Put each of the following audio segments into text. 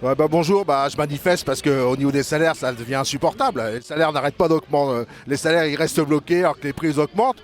Ouais, bonjour, je manifeste parce qu'au niveau des salaires, ça devient insupportable. Les salaires n'arrêtent pas d'augmenter. Les salaires, ils restent bloqués alors que les prix augmentent.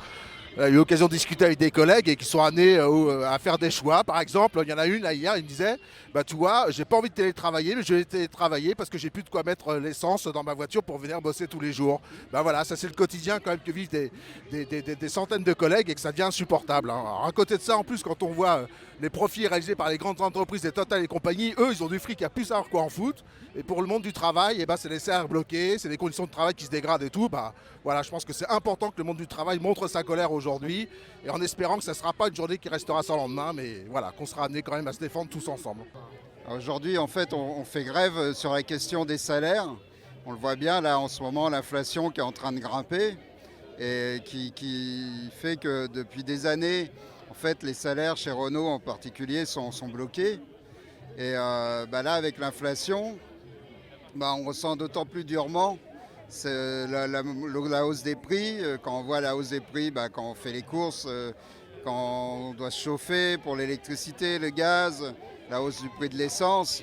J'ai eu l'occasion de discuter avec des collègues et qui sont amenés à faire des choix. Par exemple, il y en a une là, hier, il me disait, tu vois, j'ai pas envie de télétravailler, mais je vais télétravailler parce que j'ai plus de quoi mettre l'essence dans ma voiture pour venir bosser tous les jours. Voilà, ça c'est le quotidien quand même que vivent des centaines de collègues et que ça devient insupportable, hein. Alors, à côté de ça, en plus, quand on voit les profits réalisés par les grandes entreprises, des Total et compagnie, eux, ils ont du fric à plus savoir quoi en foutre. Et pour le monde du travail, c'est les salaires bloqués, c'est les conditions de travail qui se dégradent et tout. Voilà, je pense que c'est important que le monde du travail montre sa colère aujourd'hui, et en espérant que ça ne sera pas une journée qui restera sans lendemain, mais voilà, qu'on sera amené quand même à se défendre tous ensemble. Aujourd'hui, en fait, on fait grève sur la question des salaires. On le voit bien là en ce moment, l'inflation qui est en train de grimper et qui fait que depuis des années, en fait, les salaires chez Renault en particulier sont bloqués. Et là, avec l'inflation, on ressent d'autant plus durement la hausse des prix. Quand on voit la hausse des prix, quand on fait les courses, quand on doit se chauffer pour l'électricité, le gaz, la hausse du prix de l'essence.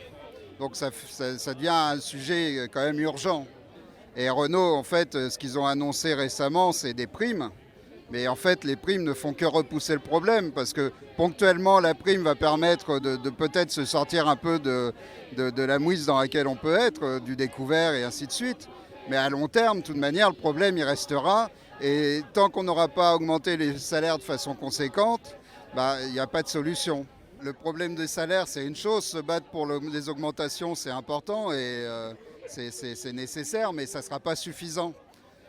Donc ça devient un sujet quand même urgent. Et Renault, en fait, ce qu'ils ont annoncé récemment, c'est des primes. Mais en fait, les primes ne font que repousser le problème parce que ponctuellement, la prime va permettre de peut-être se sortir un peu de la mouise dans laquelle on peut être, du découvert et ainsi de suite. Mais à long terme, de toute manière, le problème, il restera. Et tant qu'on n'aura pas augmenté les salaires de façon conséquente, il n'y a pas de solution. Le problème des salaires, c'est une chose. Se battre pour les augmentations, c'est important et c'est nécessaire, mais ça ne sera pas suffisant.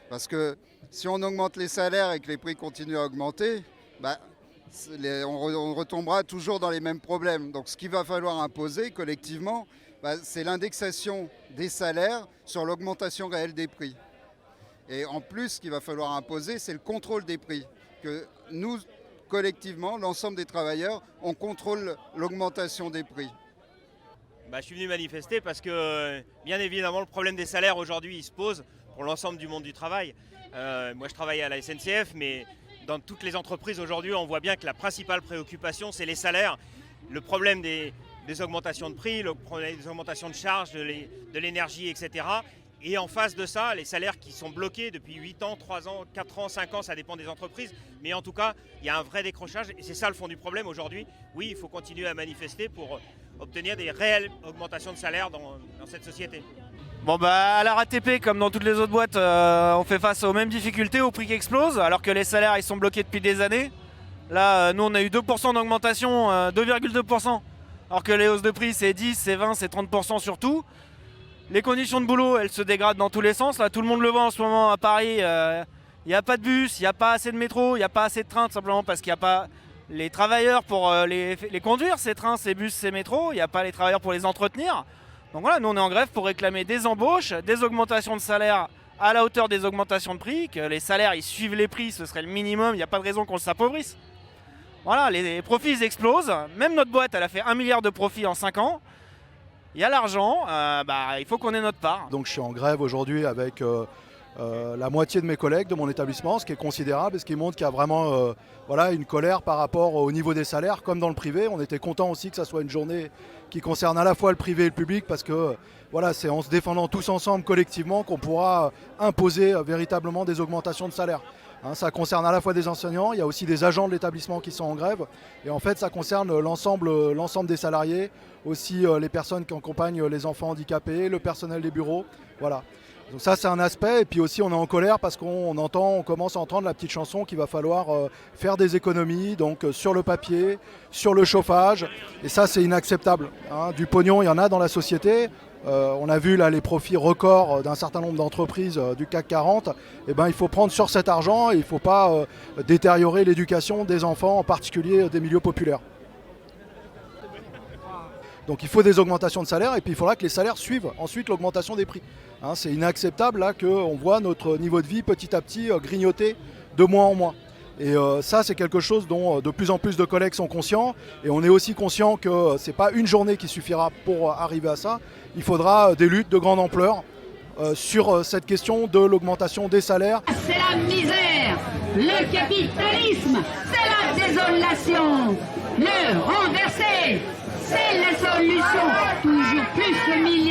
Parce que si on augmente les salaires et que les prix continuent à augmenter, on retombera toujours dans les mêmes problèmes. Donc ce qu'il va falloir imposer collectivement, c'est l'indexation des salaires sur l'augmentation réelle des prix. Et en plus, ce qu'il va falloir imposer, c'est le contrôle des prix. Que nous, collectivement, l'ensemble des travailleurs, on contrôle l'augmentation des prix. Je suis venu manifester parce que, bien évidemment, le problème des salaires aujourd'hui, il se pose pour l'ensemble du monde du travail. Moi, je travaille à la SNCF, mais dans toutes les entreprises aujourd'hui, on voit bien que la principale préoccupation, c'est les salaires. Le problème des augmentations de prix, le problème des augmentations de charges, de l'énergie, etc. Et en face de ça, les salaires qui sont bloqués depuis 8 ans, 3 ans, 4 ans, 5 ans, ça dépend des entreprises. Mais en tout cas, il y a un vrai décrochage et c'est ça le fond du problème aujourd'hui. Oui, il faut continuer à manifester pour obtenir des réelles augmentations de salaire dans cette société. À la RATP, comme dans toutes les autres boîtes, on fait face aux mêmes difficultés, aux prix qui explosent, alors que les salaires ils sont bloqués depuis des années. Là, nous on a eu 2% d'augmentation, 2,2%, alors que les hausses de prix c'est 10, c'est 20, c'est 30% sur tout. Les conditions de boulot, elles se dégradent dans tous les sens. Là, tout le monde le voit en ce moment à Paris. Il n'y a pas de bus, il n'y a pas assez de métro, il n'y a pas assez de trains, tout simplement parce qu'il n'y a pas les travailleurs pour les conduire, ces trains, ces bus, ces métros. Il n'y a pas les travailleurs pour les entretenir. Donc voilà, nous on est en grève pour réclamer des embauches, des augmentations de salaire à la hauteur des augmentations de prix, que les salaires ils suivent les prix, ce serait le minimum, il n'y a pas de raison qu'on s'appauvrisse. Voilà, les profits ils explosent, même notre boîte elle a fait 1 milliard de profits en 5 ans. Il y a l'argent, il faut qu'on ait notre part. Donc je suis en grève aujourd'hui avec la moitié de mes collègues de mon établissement, ce qui est considérable et ce qui montre qu'il y a vraiment une colère par rapport au niveau des salaires, comme dans le privé. On était content aussi que ça soit une journée qui concerne à la fois le privé et le public, parce que c'est en se défendant tous ensemble collectivement qu'on pourra imposer véritablement des augmentations de salaire. Ça concerne à la fois des enseignants, il y a aussi des agents de l'établissement qui sont en grève, et en fait ça concerne l'ensemble des salariés, aussi les personnes qui accompagnent les enfants handicapés, le personnel des bureaux, voilà. Donc ça c'est un aspect, et puis aussi on est en colère parce on commence à entendre la petite chanson qu'il va falloir faire des économies, donc sur le papier, sur le chauffage, et ça c'est inacceptable. Du pognon il y en a dans la société. On a vu là les profits records d'un certain nombre d'entreprises du CAC 40. Il faut prendre sur cet argent et il ne faut pas détériorer l'éducation des enfants, en particulier des milieux populaires. Donc il faut des augmentations de salaire et puis il faudra que les salaires suivent ensuite l'augmentation des prix. C'est inacceptable là qu'on voit notre niveau de vie petit à petit grignoter de mois en mois. Et ça, c'est quelque chose dont de plus en plus de collègues sont conscients. Et on est aussi conscient que ce n'est pas une journée qui suffira pour arriver à ça. Il faudra des luttes de grande ampleur sur cette question de l'augmentation des salaires. C'est la misère, le capitalisme, c'est la désolation, le renverser, c'est la solution. Toujours plus de milliards.